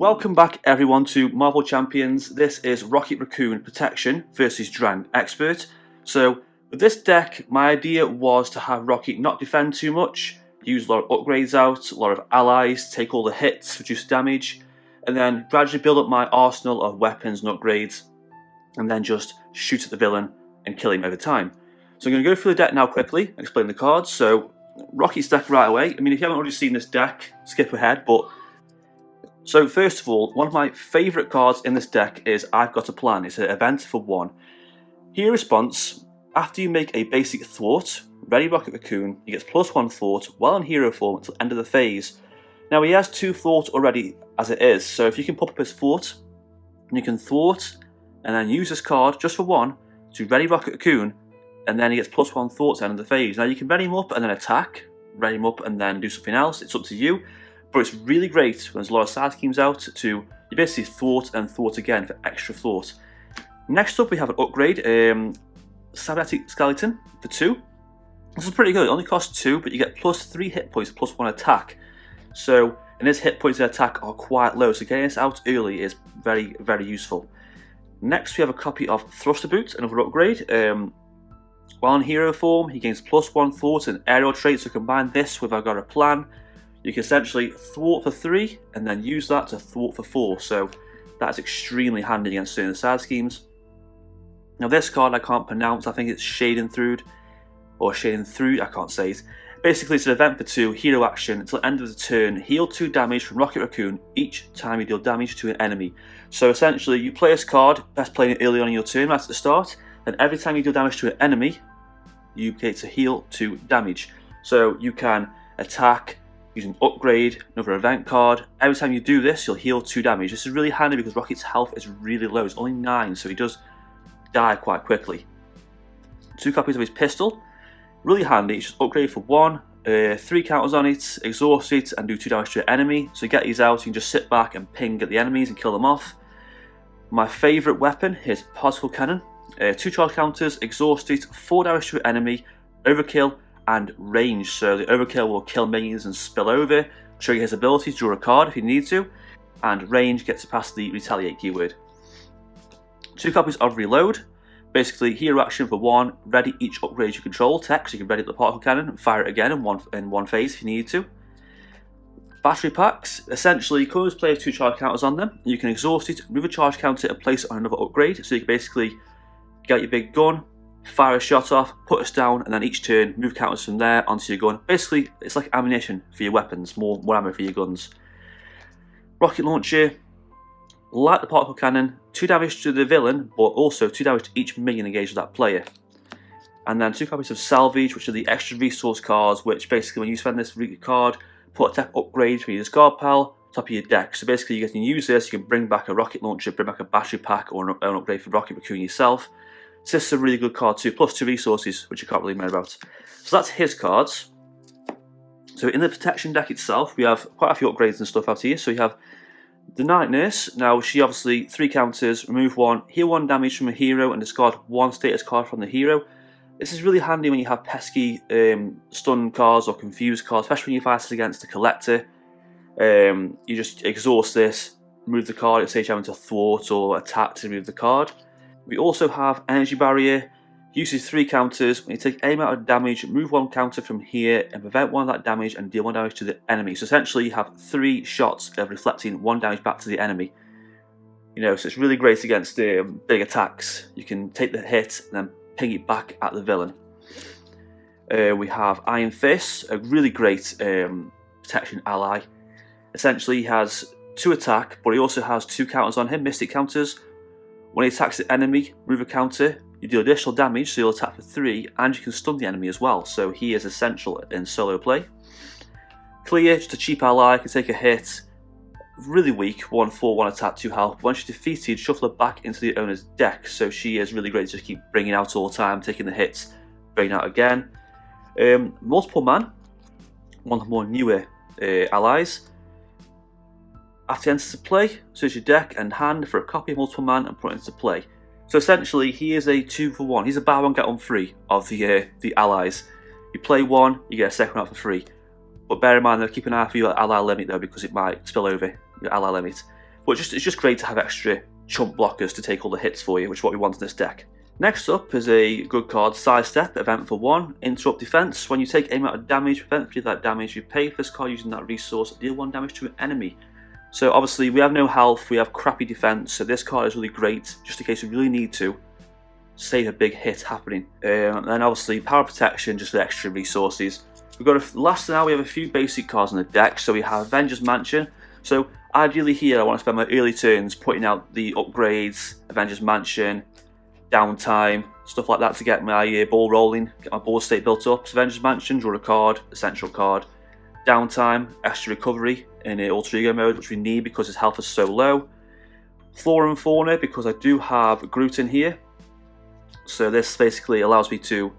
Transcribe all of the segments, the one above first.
Welcome back everyone to Marvel Champions. This is Rocket Raccoon Protection versus Drang Expert. So with this deck, my idea was to have Rocket not defend too much, use a lot of upgrades out, a lot of allies, take all the hits, reduce damage, and then gradually build up my arsenal of weapons and upgrades, and then just shoot at the villain and kill him over time. So I'm going to go through the deck now quickly, explain the cards. So Rocket's deck right away. I mean, if you haven't already seen this deck, skip ahead, So first of all, one of my favourite cards in this deck is I've Got a Plan. It's an event for 1. Hero response: after you make a basic thwart, ready Rocket Raccoon, he gets +1 thwart while in hero form until end of the phase. Now he has 2 thwart already as it is, so if you can pop up his thwart, you can thwart and then use this card just for 1 to ready Rocket Raccoon, and then he gets +1 thwart to end of the phase. Now you can ready him up and then attack, ready him up and then do something else, it's up to you. But it's really great when there's a lot of side schemes out to you basically thwart and thwart again for extra thwart. Next up we have an upgrade, Cybernetic Skeleton for 2. This is pretty good, it only costs 2, but you get +3 hit points, +1 attack. So, and his hit points and attack are quite low, so getting this out early is very, very useful. Next we have a copy of Thruster Boot, another upgrade. While in hero form, he gains +1 thwart and aerial trait, so combine this with I've Got a Plan. You can essentially thwart for 3 and then use that to thwart for 4, so that's extremely handy against certain side schemes. Now this card I can't pronounce, I think it's Schadenfreude, or Schadenfreude, I can't say it. Basically it's an event for 2, hero action, until the end of the turn, heal 2 damage from Rocket Raccoon each time you deal damage to an enemy. So essentially you play this card, best playing it early on in your turn, that's at the start, and every time you deal damage to an enemy, you get to heal 2 damage. So you can attack, use an upgrade, another event card. Every time you do this, you'll heal 2 damage. This is really handy because Rocket's health is really low. It's only 9, so he does die quite quickly. 2 copies of his pistol. Really handy. It's just upgrade for 1. 3 counters on it, exhaust it, and do 2 damage to an enemy. So you get these out, you can just sit back and ping at the enemies and kill them off. My favourite weapon is Particle Cannon. 2 charge counters, exhaust it, 4 damage to an enemy, overkill, and range, so the overkill will kill minions and spill over, trigger his ability to draw a card if you need to, and range gets past the retaliate keyword. 2 copies of Reload, basically hero action for 1, ready each upgrade you control tech, so you can ready up the particle cannon and fire it again in one phase if you need to. Battery packs, essentially colors play have 2 charge counters on them, you can exhaust it, move a charge counter and place it on another upgrade, so you can basically get your big gun, fire a shot off, put us down, and then each turn move counters from there onto your gun. Basically, it's like ammunition for your weapons, more ammo for your guns. Rocket launcher, like the particle cannon, 2 damage to the villain, but also 2 damage to each minion engaged with that player. And then 2 copies of salvage, which are the extra resource cards, which basically when you spend this card, put a tech upgrade for your discard pile, top of your deck. So basically you can use this, you can bring back a rocket launcher, bring back a battery pack, or an upgrade for Rocket Raccoon yourself. So this is a really good card too, plus 2 resources, which you can't really know about. So that's his cards. So in the protection deck itself, we have quite a few upgrades and stuff out here. So you have the Night Nurse. Now she obviously 3 counters, remove 1, heal 1 damage from a hero, and discard 1 status card from the hero. This is really handy when you have pesky stun cards or confused cards, especially when you fight against a collector. You just exhaust this, remove the card, it saves you having to thwart or attack to remove the card. We also have Energy Barrier, uses 3 counters. When you take any amount of damage, move 1 counter from here and prevent 1 of that damage and deal 1 damage to the enemy. So essentially you have 3 shots of reflecting 1 damage back to the enemy. You know, so it's really great against big attacks. You can take the hit and then ping it back at the villain. We have Iron Fist, a really great protection ally. Essentially he has 2 attack, but he also has 2 counters on him, mystic counters. When he attacks the enemy, move a counter, you deal additional damage, so you'll attack for 3, and you can stun the enemy as well, so he is essential in solo play. Clear, just a cheap ally, can take a hit, really weak, 1/4, 1 attack, 2 health. Once she's defeated, shuffle her back into the owner's deck, so she is really great to just keep bringing out all the time, taking the hits, bringing out again. Multiple Man, one of the more newer allies. After he enters to play, search your deck and hand for a copy of Multiple Man and put it into play. So essentially, he is a 2 for 1. He's a buy 1 get 1 free of the allies. You play 1, you get a second out for free. But bear in mind, though, keep an eye for your ally limit though, because it might spill over your ally limit. But it's just great to have extra chump blockers to take all the hits for you, which is what we want in this deck. Next up is a good card, Sidestep, event for 1, interrupt defense. When you take any amount of damage, prevent for that damage, you pay for this card using that resource, deal 1 damage to an enemy. So obviously we have no health, we have crappy defense, so this card is really great, just in case we really need to save a big hit happening. And then obviously power protection, just for extra resources. We've got last now we have a few basic cards in the deck. So we have Avengers Mansion. So ideally here I want to spend my early turns putting out the upgrades, Avengers Mansion, downtime, stuff like that to get my ball rolling, get my board state built up. So Avengers Mansion, draw a card, essential card. Downtime, extra recovery in Alter Ego mode, which we need because his health is so low. Flora and Fauna, because I do have Groot in here. So this basically allows me to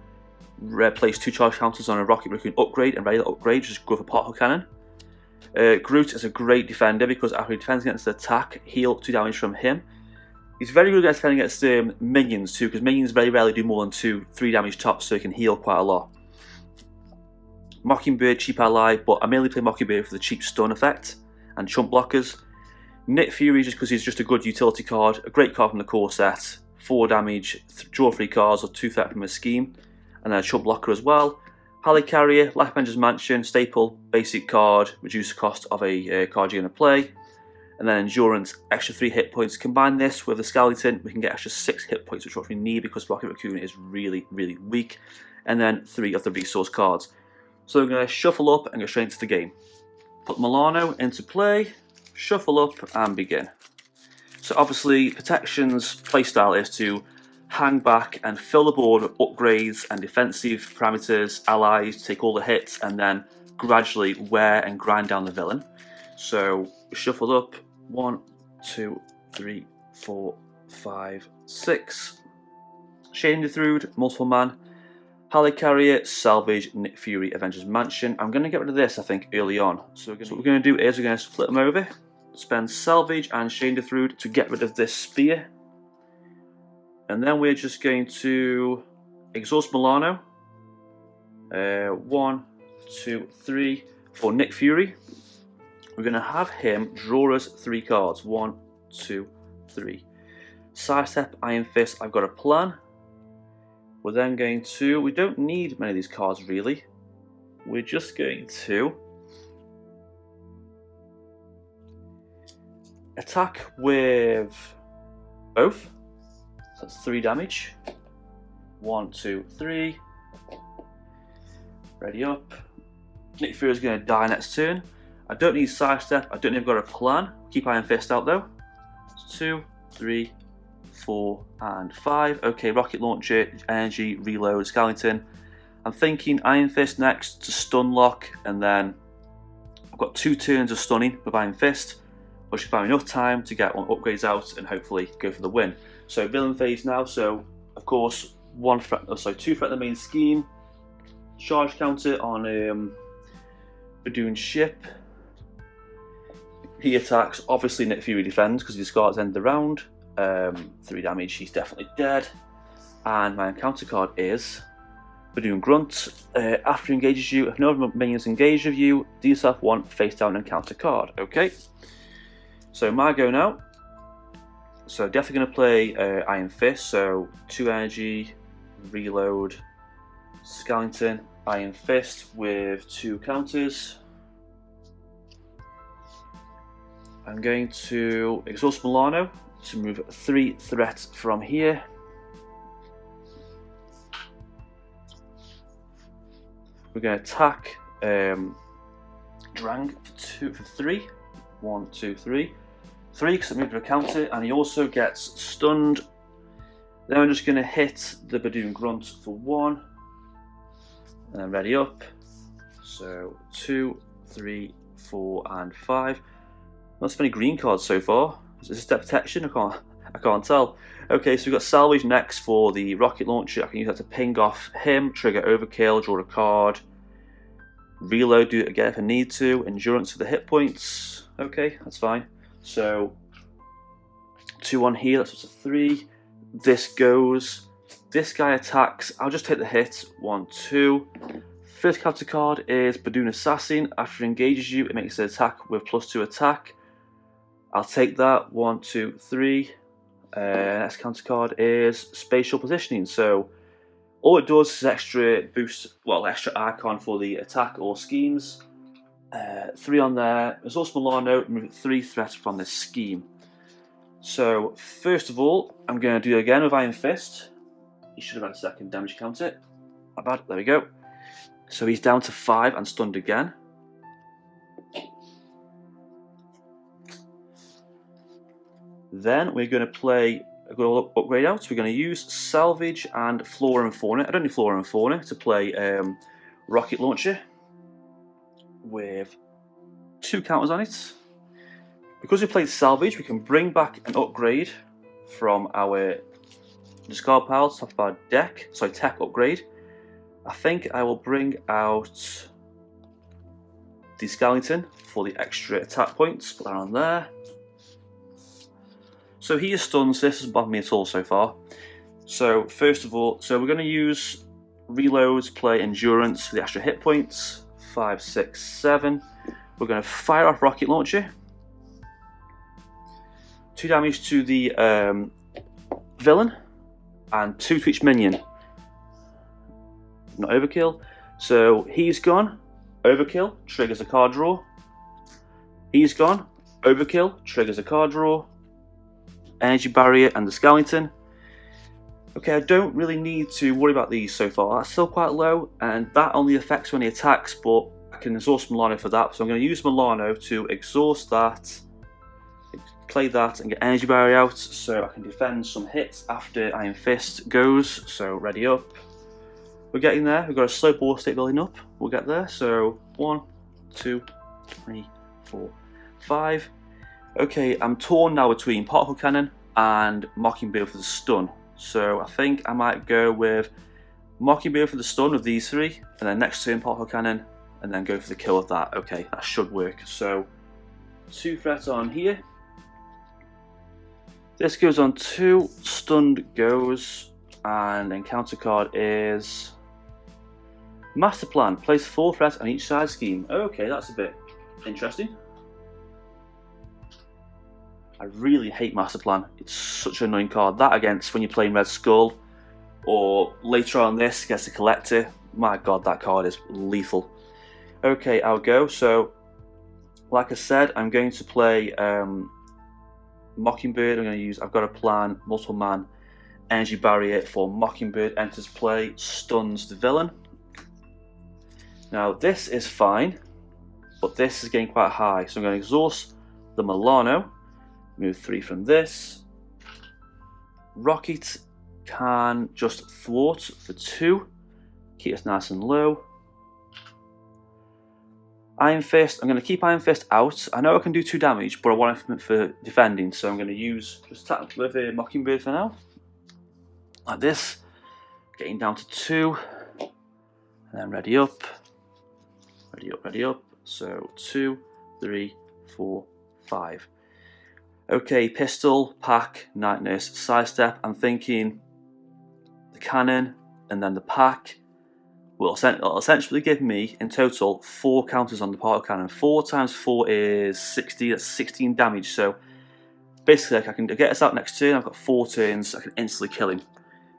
replace 2 charge counters on a Rocket Raccoon upgrade and ready to upgrade, just go for particle cannon. Groot is a great defender because after he defends against the attack, heal 2 damage from him. He's very good at defending against minions too, because minions very rarely do more than 2-3 damage tops, so he can heal quite a lot. Mockingbird, cheap ally, but I mainly play Mockingbird for the cheap stun effect and chump blockers. Nick Fury just because he's just a good utility card, a great card from the core set, 4 damage, draw 3 cards or 2 threat from a scheme, and then a chump blocker as well. Helicarrier, like Avengers Mansion, staple, basic card, reduce the cost of a card you're going to play. And then Endurance, extra 3 hit points. Combine this with the Skeleton, we can get extra 6 hit points, which is what we need because Rocket Raccoon is really, really weak. And then 3 of the resource cards. So we're going to shuffle up and go straight into the game. Put Milano into play, shuffle up and begin. So obviously Protection's playstyle is to hang back and fill the board with upgrades and defensive parameters, allies, take all the hits and then gradually wear and grind down the villain. So shuffled up, 1, 2, 3, 4, 5, 6. Shane Thrude, multiple man. Helicarrier, Salvage, Nick Fury, Avengers Mansion. I'm going to get rid of this, I think, early on. So what we're going to do is we're going to flip them over, spend Salvage and Shane Thrude to get rid of this spear. And then we're just going to exhaust Milano. 1, 2, 3 for Nick Fury. We're going to have him draw us 3 cards. 1, 2, 3. Sidestep, Iron Fist, I've got a plan. We're then going to, we don't need many of these cards really. We're just going to attack with both. So that's 3 damage. 1, 2, 3. Ready up. Nick Fury is going to die next turn. I don't need Sidestep, I don't think I've got a plan. Keep Iron Fist out though. 2, 3, 4 and 5. Okay, rocket launcher, energy, reload, skeleton. I'm thinking Iron Fist next to stun lock, and then I've got 2 turns of stunning with Iron Fist, which should buy me enough time to get 1 upgrades out and hopefully go for the win. So villain phase now. So of course 2 threat the main scheme. Charge counter on Badoon's ship. He attacks. Obviously Nick Fury defends because he discards end of the round. 3 damage, he's definitely dead. And my encounter card is Badoon Grunt. After he engages you, if no other minions engage with you, do yourself 1 face down encounter card. Okay. So my go now. So definitely going to play Iron Fist. So 2 energy, reload, skeleton, Iron Fist with 2 counters. I'm going to exhaust Milano to move 3 threats from here. We're going to attack Drang for 3. 1, 2, 3. 3 because I moved to a counter, and he also gets stunned. Then I'm just going to hit the Badoon Grunt for 1. And then ready up. So 2, 3, 4 and 5. Not so many green cards so far. Is this step protection? I can't tell. Okay, so we've got Salvage next for the rocket launcher. I can use that to ping off him, trigger overkill, draw a card, reload, do it again if I need to, endurance for the hit points. Okay, that's fine. So 2 on here, that's just a 3. This goes. This guy attacks. I'll just take the hit. 1, 2. First counter card is Badoon Assassin. After it engages you, it makes an attack with +2 attack. I'll take that. 1, 2, 3. Next counter card is spatial positioning. So all it does is extra boost, well, extra icon for the attack or schemes. 3 on there. There's also Milano, remove 3 threats from this scheme. So first of all, I'm going to do it again with Iron Fist. He should have had a second damage counter. Not bad. There we go. So he's down to 5 and stunned again. Then we're going to play a good upgrade out. We're going to use Salvage and Flora and Fauna. I don't need Flora and Fauna to play Rocket Launcher with 2 counters on it. Because we played Salvage, we can bring back an upgrade from our discard pile to top of our deck. Sorry, tech upgrade. I think I will bring out the Skeleton for the extra attack points. Put that on there. So he is stunned, so this doesn't bother me at all so far. So first of all, we're going to use reloads, play endurance for the extra hit points. 5, 6, 7. We're going to fire off Rocket Launcher. 2 damage to the villain, and 2 to each minion. Not overkill. So he's gone. Overkill triggers a card draw. He's gone. Overkill triggers a card draw. Energy Barrier and the Skeleton. Okay, I don't really need to worry about these so far. That's still quite low, and that only affects when he attacks, but I can exhaust Milano for that. So I'm going to use Milano to exhaust that, play that, and get Energy Barrier out so I can defend some hits after Iron Fist goes. So ready up. We're getting there. We've got a slow ball state building up. We'll get there. So 1, 2, 3, 4, 5. Okay, I'm torn now between Particle Cannon and Mockingbird for the stun. So I think I might go with Mockingbird for the stun of these 3, and then next turn Particle Cannon, and then go for the kill of that. Okay, that should work. So 2 threats on here. This goes on 2, stunned goes, and then counter card is Master Plan. Place 4 threats on each side scheme. Okay, that's a bit interesting. I really hate Master Plan. It's such an annoying card. That against when you're playing Red Skull, or later on this against the Collector. My god, that card is lethal. Okay, I'll go. So, like I said, I'm going to play Mockingbird. I've got a plan, multiple man, Energy Barrier for Mockingbird. Enters play, stuns the villain. Now this is fine, but this is getting quite high. So I'm going to exhaust the Milano. Move 3 from this. Rocket can just thwart for 2. Keep us nice and low. Iron Fist, I'm going to keep Iron Fist out. I know I can do 2 damage, but I want it for defending, so I'm going to use just attack with a Mockingbird for now. Like this. Getting down to 2. And then ready up. Ready up, ready up. So 2, 3, 4, 5. Okay, pistol, pack, night nurse, sidestep. I'm thinking the cannon and then the pack will essentially give me in total 4 counters on the particle cannon. 4 times 4 is 60. That's 16 damage. So basically, I can get us out next turn. I've got 4 turns. I can instantly kill him.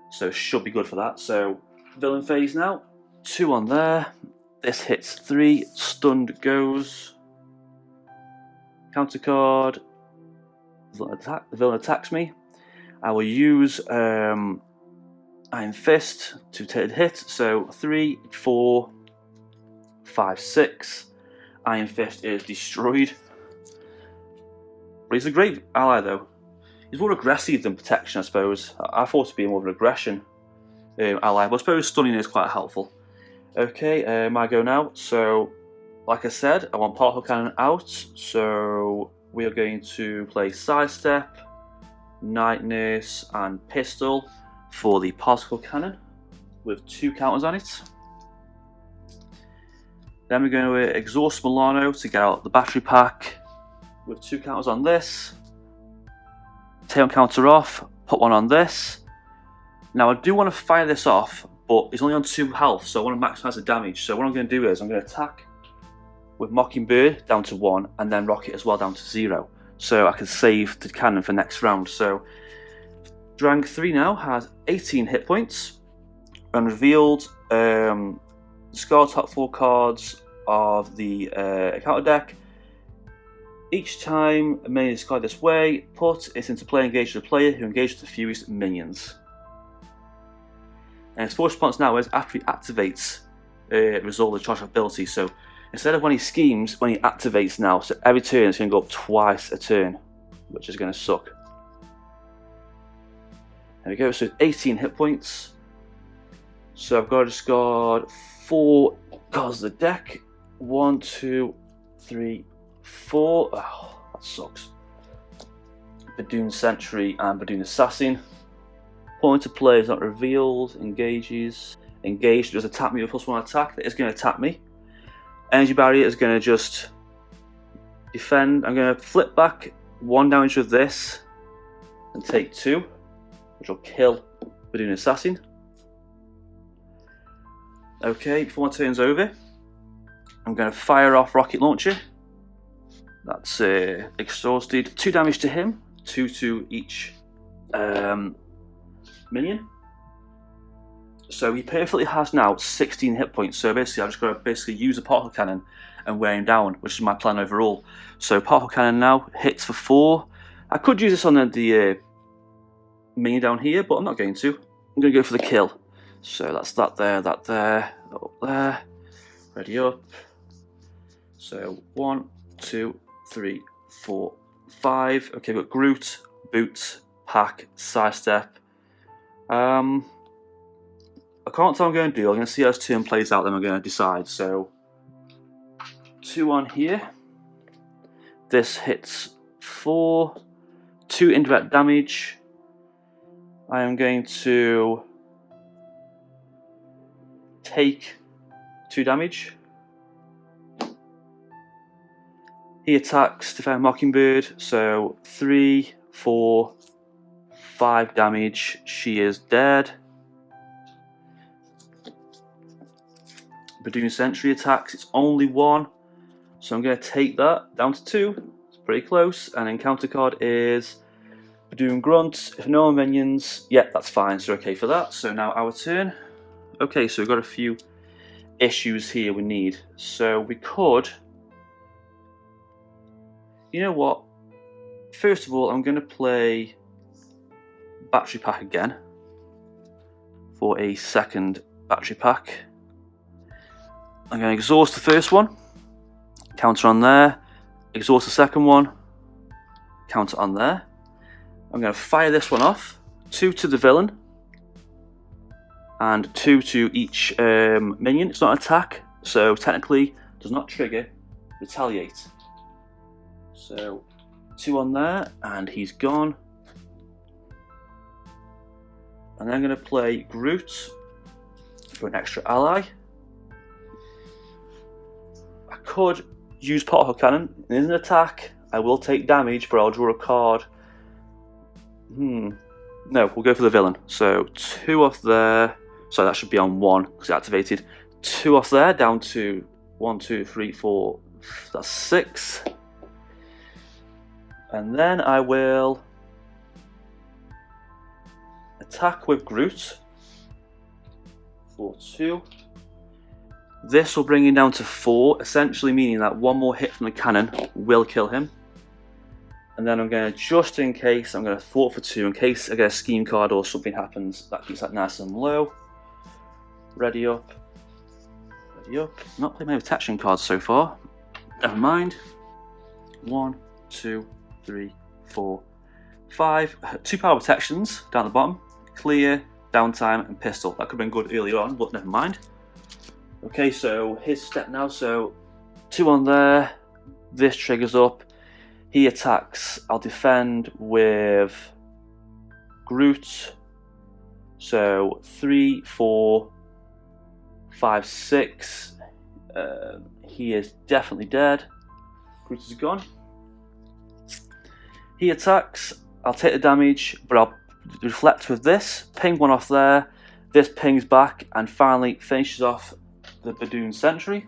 So should be good for that. So villain phase now. 2 on there. This hits 3. Stunned goes. Counter card. The villain attacks me. I will use Iron Fist to take the hit. So 3, 4, 5, 6. Iron Fist is destroyed. But he's a great ally though. He's more aggressive than protection, I suppose. I thought to be more of an aggression ally, but I suppose stunning is quite helpful. Okay, my go now. So, like I said, I want Particle Cannon out. So we are going to play Sidestep, Night Nurse, and Pistol for the Particle Cannon with 2 counters on it. Then we're going to exhaust Milano to get out the battery pack with 2 counters on this. Take one counter off, put 1 on this. Now I do want to fire this off, but it's only on 2 health, so I want to maximise the damage. So what I'm going to do is I'm going to attack with Mockingbird down to 1, and then Rocket as well down to 0. so I can save the cannon for next round. So Drang 3 now has 18 hit points. And revealed, discard top 4 cards of the encounter deck. Each time a minion is discarded this way, put it into play engaged with a player who engages the fewest minions. And his first response now is after he activates resolve the charge ability. So instead of when he schemes, when he activates now, so every turn it's going to go up twice a turn, which is going to suck. There we go, so 18 hit points. So I've got to discard 4 cards of the deck. 1, 2, 3, 4. Oh, that sucks. Badoon Sentry and Badoon Assassin. Point to play is not revealed. Engages. Engaged does attack me with +1 attack. That is going to attack me. Energy Barrier is going to just defend. I'm going to flip back 1 damage with this and take 2, which will kill Badoon Assassin. Okay, before my turn's over, I'm going to fire off Rocket Launcher. That's exhausted. 2 damage to him, 2 to each minion. So he perfectly has now 16 hit points. So basically, I've just got to use a particle cannon and wear him down, which is my plan overall. So particle cannon now hits for 4. I could use this on the minion down here, but I'm not going to. I'm going to go for the kill. So that's that there, that up there. Ready up. So 1, 2, 3, 4, 5. Okay, we've got Groot, Boots, Pack, Sidestep. I can't tell what I'm going to do. I'm going to see how this turn plays out, then I'm going to decide. So 2 on here. This hits 4. 2 indirect damage. I am going to take 2 damage. He attacks Defend Mockingbird, so 3, 4, 5 damage. She is dead. Badoon Sentry attacks, it's only 1, so I'm going to take that down to 2. It's pretty close. And then counter card is Badoon Grunt. If no more minions, yeah, that's fine, so okay for that. So now our turn. Okay, so we've got a few issues here we need. So we could, you know what, first of all I'm going to play Battery Pack again for a second Battery Pack. I'm going to exhaust the first one, counter on there, exhaust the second one, counter on there. I'm going to fire this one off, 2 to the villain and 2 to each minion. It's not an attack, so technically does not trigger retaliate. So 2 on there, and he's gone. And then I'm going to play Groot for an extra ally. I could use Particle Cannon. It is an attack. I will take damage, but I'll draw a card. No, we'll go for the villain. So 2 off there. So that should be on 1 because it activated. 2 off there, down to 1, 2, 3, 4. That's 6. And then I will attack with Groot for 2. This will bring him down to 4, essentially meaning that 1 more hit from the cannon will kill him. And then I'm going to, just in case, I'm going to thwart for 2 in case I get a scheme card or something happens. That keeps that nice and low. Ready up. Ready up. Not playing my protection cards so far. Never mind. 1, 2, 3, 4, 5. 2 power protections down the bottom. Clear, downtime, and pistol. That could have been good earlier on, but never mind. Okay, so his step now. So 2 on there. This triggers up. He attacks. I'll defend with Groot. So 3, 4, 5, 6. He is definitely dead. Groot is gone. He attacks. I'll take the damage, but I'll reflect with this. Ping 1 off there. This pings back and finally finishes off the Badoon Sentry.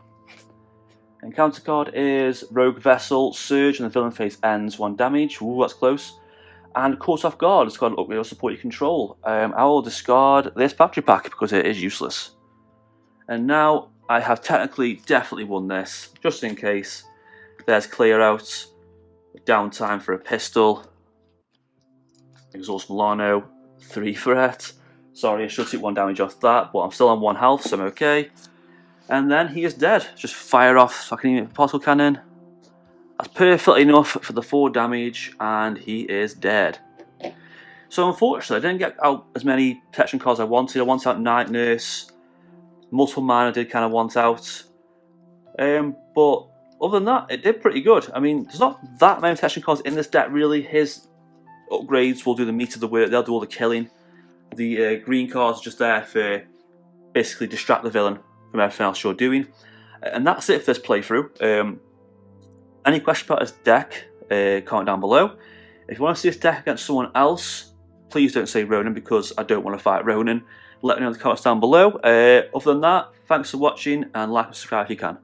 Encounter card is Rogue Vessel, Surge, and the villain phase ends 1 damage. Ooh, that's close. And Caught Off Guard, it's got an upgrade or support your control. I will discard this Factory Pack because it is useless. And now I have technically definitely won this, just in case. There's Clear Out, Downtime for a Pistol, Exhaust Milano, 3 threat. Sorry, I should take 1 damage off that, but I'm still on 1 health, so I'm okay. And then he is dead. Just fire off fucking particle cannon. That's perfectly enough for the 4 damage, and he is dead. So unfortunately, I didn't get out as many protection cards as I wanted. I wanted out Night Nurse, multiple mana I did kind of want out. But other than that, it did pretty good. I mean, there's not that many protection cards in this deck really. His upgrades will do the meat of the work. They'll do all the killing. The green cards are just there for basically distract the villain from everything else you're doing. And that's it for this playthrough. Any question about this deck, comment down below. If you want to see this deck against someone else, please don't say Ronan because I don't want to fight Ronan. Let me know in the comments down below. Other than that, thanks for watching and like and subscribe if you can.